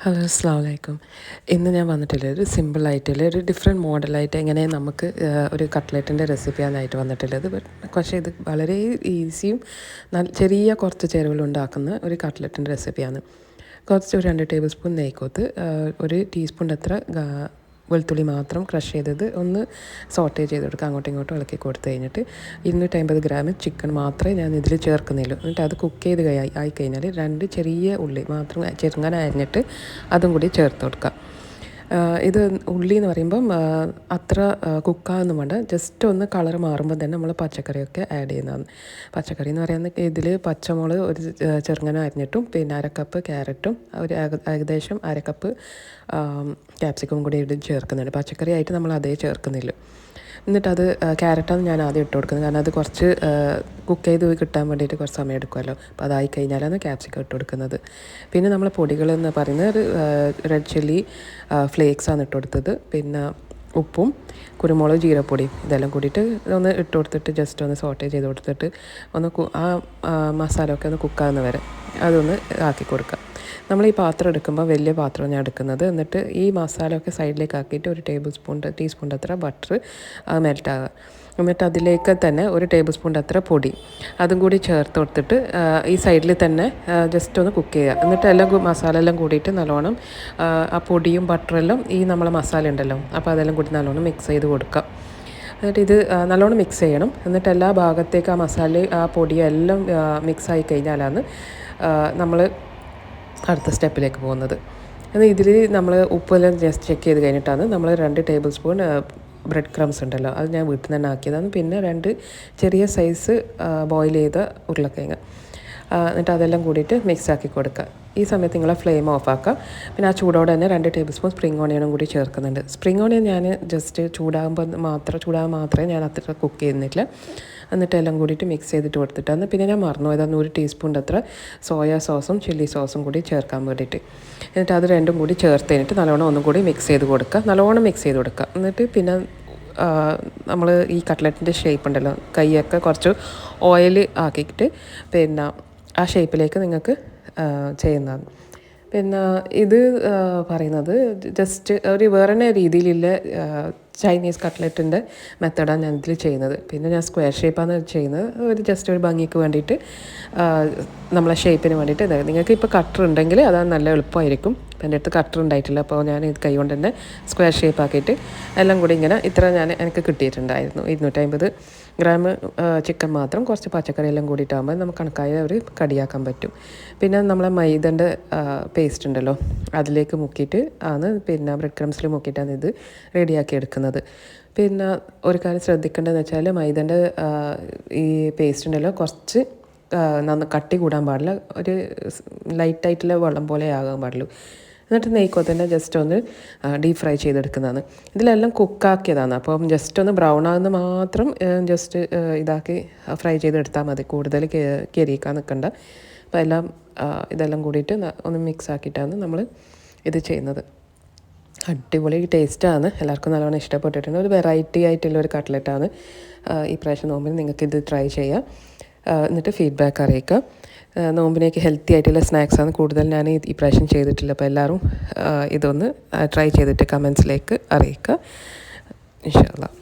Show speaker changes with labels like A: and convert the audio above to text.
A: Hello അസ്സലാമു അലൈക്കും. ഇന്ന് ഞാൻ വന്നിട്ടുള്ളത് ഒരു സിമ്പിളായിട്ടുള്ള ഒരു ഡിഫറെൻറ്റ് മോഡലായിട്ട് എങ്ങനെ നമുക്ക് ഒരു കട്ട്ലറ്റിൻ്റെ റെസിപ്പിയാണായിട്ട് വന്നിട്ടുള്ളത്. പക്ഷേ ഇത് വളരെ ഈസിയും ചെറിയ കുറച്ച് ചേരുവകളുണ്ടാക്കുന്ന ഒരു കട്ട്ലറ്റിൻ്റെ റെസിപ്പിയാണ്. കുറച്ച് ഒരു 2 ടേബിൾ സ്പൂൺ നെയ്ക്കോത്ത്, ഒരു ടീസ്പൂൺ അത്ര വെളുത്തുള്ളി മാത്രം ക്രഷ് ചെയ്തത് ഒന്ന് സോട്ടേ ചെയ്ത് കൊടുക്കുക. അങ്ങോട്ടും ഇങ്ങോട്ടും ഇളക്കി കൊടുത്തു കഴിഞ്ഞിട്ട് 250 ഗ്രാം ചിക്കൻ മാത്രമേ ഞാൻ ഇതിൽ ചേർക്കുന്നുള്ളൂ. എന്നിട്ട് അത് കുക്ക് ചെയ്ത് ആയിക്കഴിഞ്ഞാൽ 2 ചെറിയ ഉള്ളി മാത്രം ചെറുങ്ങനെ അരിഞ്ഞിട്ട് അതും കൂടി ചേർത്ത് കൊടുക്കുക. ഇത് ഉള്ളി എന്ന് പറയുമ്പം അത്ര കുക്കാകൊന്നും വേണ്ട, ജസ്റ്റ് ഒന്ന് കളർ മാറുമ്പോൾ തന്നെ നമ്മൾ പച്ചക്കറിയൊക്കെ ആഡ് ചെയ്യുന്നതാണ്. പച്ചക്കറി എന്ന് പറയുന്നത് ഇതിൽ പച്ചമുളക് ഒരു ചെറുങ്ങനെ അരിഞ്ഞിട്ടും പിന്നെ 1/2 കപ്പ് ക്യാരറ്റും ഒരു ഏകദേശം 1/2 കപ്പ് ക്യാപ്സിക്കം കൂടി ഇത് ചേർക്കുന്നുണ്ട്. പച്ചക്കറി ആയിട്ട് നമ്മൾ അതേ ചേർക്കുന്നില്ല. എന്നിട്ടത് ക്യാരറ്റാണ് ഞാൻ ആദ്യം ഇട്ട് കൊടുക്കുന്നത്, കാരണം അത് കുറച്ച് കുക്ക് ചെയ്ത് കിട്ടാൻ വേണ്ടിയിട്ട് കുറച്ച് സമയം എടുക്കുമല്ലോ. അപ്പോൾ അതായി കഴിഞ്ഞാലാണ് ക്യാപ്സിക്കം ഇട്ട് കൊടുക്കുന്നത്. പിന്നെ നമ്മൾ പൊടികളെന്ന് പറയുന്നത് ഒരു റെഡ് ചില്ലി ഫ്ലേക്സാണ് ഇട്ട് കൊടുത്തത്, പിന്നെ ഉപ്പും കുരുമുളക് ജീരപ്പൊടിയും ഇതെല്ലാം കൂടിയിട്ട് ഒന്ന് ഇട്ട് കൊടുത്തിട്ട് ജസ്റ്റ് ഒന്ന് സോട്ടേ ചെയ്ത് കൊടുത്തിട്ട് ഒന്ന് മസാല ഒക്കെ ഒന്ന് കുക്കാകുന്ന വരെ അതൊന്ന് ആക്കി കൊടുക്കുക. നമ്മൾ ഈ പാത്രം എടുക്കുമ്പോൾ വലിയ പാത്രം ഞാൻ എടുക്കുന്നത്. എന്നിട്ട് ഈ മസാല ഒക്കെ സൈഡിലേക്ക് ആക്കിയിട്ട് ഒരു ടീസ്പൂൺ അത്ര ബട്ടർ മെൽറ്റാകുക. എന്നിട്ട് അതിലേക്ക് തന്നെ ഒരു ടേബിൾ സ്പൂൺ അത്ര പൊടി അതും കൂടി ചേർത്ത് കൊടുത്തിട്ട് ഈ സൈഡിൽ തന്നെ ജസ്റ്റ് ഒന്ന് കുക്ക് ചെയ്യുക. എന്നിട്ട് മസാല എല്ലാം കൂടിയിട്ട് നല്ലോണം ആ പൊടിയും ബട്ടറെല്ലാം ഈ നമ്മളെ മസാല ഉണ്ടല്ലോ, അപ്പോൾ അതെല്ലാം കൂടി നല്ലോണം മിക്സ് ചെയ്ത് കൊടുക്കുക. എന്നിട്ട് ഇത് നല്ലോണം മിക്സ് ചെയ്യണം. എന്നിട്ട് എല്ലാ ഭാഗത്തേക്ക് ആ മസാല ആ പൊടിയും എല്ലാം മിക്സ് ആയി കഴിഞ്ഞാലാണ് നമ്മൾ അടുത്ത സ്റ്റെപ്പിലേക്ക് പോകുന്നത്. എന്നാൽ ഇതിൽ നമ്മൾ ഉപ്പെല്ലാം ജസ്റ്റ് ചെക്ക് ചെയ്ത് കഴിഞ്ഞിട്ടാണ് നമ്മൾ 2 ടേബിൾ സ്പൂൺ ബ്രെഡ് ക്രംസ് ഉണ്ടല്ലോ, അത് ഞാൻ വീട്ടിൽ നിന്ന് തന്നെ ആക്കിയതാണ്. പിന്നെ 2 ചെറിയ സൈസ് ബോയിൽ ചെയ്ത ഉരുളക്കിഴങ്ങ്, എന്നിട്ട് അതെല്ലാം കൂടിയിട്ട് മിക്സ് ആക്കി കൊടുക്കുക. ഈ സമയത്ത് നിങ്ങൾ ഫ്ലെയിം ഓഫ് ആക്കുക. പിന്നെ ആ ചൂടോടെ തന്നെ 2 ടേബിൾ സ്പൂൺ സ്പ്രിംഗ് ഓണിയനും കൂടി ചേർക്കുന്നുണ്ട്. സ്പ്രിംഗ് ഓണിയൻ ഞാൻ ജസ്റ്റ് ചൂടാകുമ്പോൾ മാത്രമേ ഞാൻ അത്ര കുക്ക് ചെയ്യുന്നില്ല. എന്നിട്ട് എല്ലാം കൂടിയിട്ട് മിക്സ് ചെയ്തിട്ട് കൊടുത്തിട്ടാണ്. പിന്നെ ഞാൻ മറന്നു പോയതാണ് 1 ടീസ്പൂൺ അത്ര സോയാ സോസും ചില്ലി സോസും കൂടി ചേർക്കാൻ വേണ്ടിയിട്ട്. എന്നിട്ട് അത് രണ്ടും കൂടി ചേർത്ത് കഴിഞ്ഞിട്ട് നല്ലോണം ഒന്നും കൂടി മിക്സ് ചെയ്ത് കൊടുക്കുക. നല്ലോണം മിക്സ് ചെയ്ത് കൊടുക്കുക. എന്നിട്ട് പിന്നെ നമ്മൾ ഈ കട്ട്ലറ്റിൻ്റെ ഷേപ്പ് ഉണ്ടല്ലോ, കൈയൊക്കെ കുറച്ച് ഓയിൽ ആക്കിയിട്ട് പിന്നെ ആ ഷേപ്പിലേക്ക് നിങ്ങൾക്ക് ചെയ്യുന്നതാണ്. പിന്നെ ഇത് പറയുന്നത് ജസ്റ്റ് ഒരു വേറെ രീതിയിലുള്ള ചൈനീസ് കട്ട്ലറ്റിൻ്റെ മെത്തേഡാണ് ഞാൻ ഇതിൽ ചെയ്യുന്നത്. പിന്നെ ഞാൻ സ്ക്വയർ ഷേപ്പാണ് ചെയ്യുന്നത്, ഒരു ജസ്റ്റ് ഒരു ഭംഗിക്ക് വേണ്ടിയിട്ട്, നമ്മളെ ഷേപ്പിന് വേണ്ടിയിട്ട്. നിങ്ങൾക്ക് ഇപ്പോൾ കട്ടർ ഉണ്ടെങ്കിൽ അതാണ് നല്ല എളുപ്പമായിരിക്കും. എൻ്റെ അടുത്ത് കട്ടർ ഉണ്ടായിട്ടില്ല, അപ്പോൾ ഞാൻ ഇത് കൈ കൊണ്ട് തന്നെ സ്ക്വയർ ഷേപ്പ് ആക്കിയിട്ട് എല്ലാം കൂടി ഇങ്ങനെ ഇത്ര എനിക്ക് കിട്ടിയിട്ടുണ്ടായിരുന്നു. 250 ഗ്രാം ചിക്കൻ മാത്രം കുറച്ച് പച്ചക്കറി എല്ലാം കൂടിയിട്ടാകുമ്പോൾ നമുക്ക് കണക്കായ ഒരു കടിയാക്കാൻ പറ്റും. പിന്നെ നമ്മളെ മൈദൻ്റെ പേസ്റ്റ് ഉണ്ടല്ലോ, അതിലേക്ക് മുക്കിയിട്ട് ആണ്, പിന്നെ ബ്രെഡ് ക്രംസിൽ മുക്കിയിട്ടാണ് ഇത് റെഡിയാക്കി എടുക്കുന്നത്. പിന്നെ ഒരു കാര്യം ശ്രദ്ധിക്കേണ്ടതെന്ന് വെച്ചാൽ മൈദൻ്റെ ഈ പേസ്റ്റ് ഉണ്ടല്ലോ കുറച്ച് കട്ടി കൂടാൻ പാടില്ല, ഒരു ലൈറ്റായിട്ടുള്ള വെള്ളം പോലെ ആകാൻ പാടുള്ളൂ. എന്നിട്ട് നെയ്ക്കോത്തന്നെ ജസ്റ്റ് ഒന്ന് ഡീപ് ഫ്രൈ ചെയ്തെടുക്കുന്നതാണ്. ഇതിലെല്ലാം കുക്കാക്കിയതാണ്, അപ്പം ജസ്റ്റ് ഒന്ന് ബ്രൗൺ ആകുന്ന മാത്രം ജസ്റ്റ് ഇതാക്കി ഫ്രൈ ചെയ്തെടുത്താൽ മതി, കൂടുതൽ കരിയിക്കാൻ നിൽക്കണ്ട. അപ്പോൾ ഇതെല്ലാം കൂടിയിട്ട് ഒന്ന് മിക്സ് ആക്കിയിട്ടാണ് നമ്മൾ ഇത് ചെയ്യുന്നത്. അടിപൊളി ടേസ്റ്റാണ്, എല്ലാവർക്കും നല്ലോണം ഇഷ്ടപ്പെട്ടിട്ടുണ്ട്. ഒരു വെറൈറ്റി ആയിട്ടുള്ള ഒരു കട്ട്ലറ്റാണ്. ഈ പ്രാവശ്യം നോമ്പിന് നിങ്ങൾക്കിത് ട്രൈ ചെയ്യാം, എന്നിട്ട് ഫീഡ്ബാക്ക് അറിയിക്കുക. നോമ്പിനേക്ക് ഹെൽത്തി ആയിട്ടുള്ള സ്നാക്സാണ് കൂടുതൽ ഞാൻ ഈ പ്രാവശ്യം ചെയ്തിട്ടില്ല. അപ്പോൾ എല്ലാവരും ഇതൊന്ന് ട്രൈ ചെയ്തിട്ട് കമൻസിലേക്ക് അറിയിക്കുക ഇൻഷാ അല്ലാഹ്.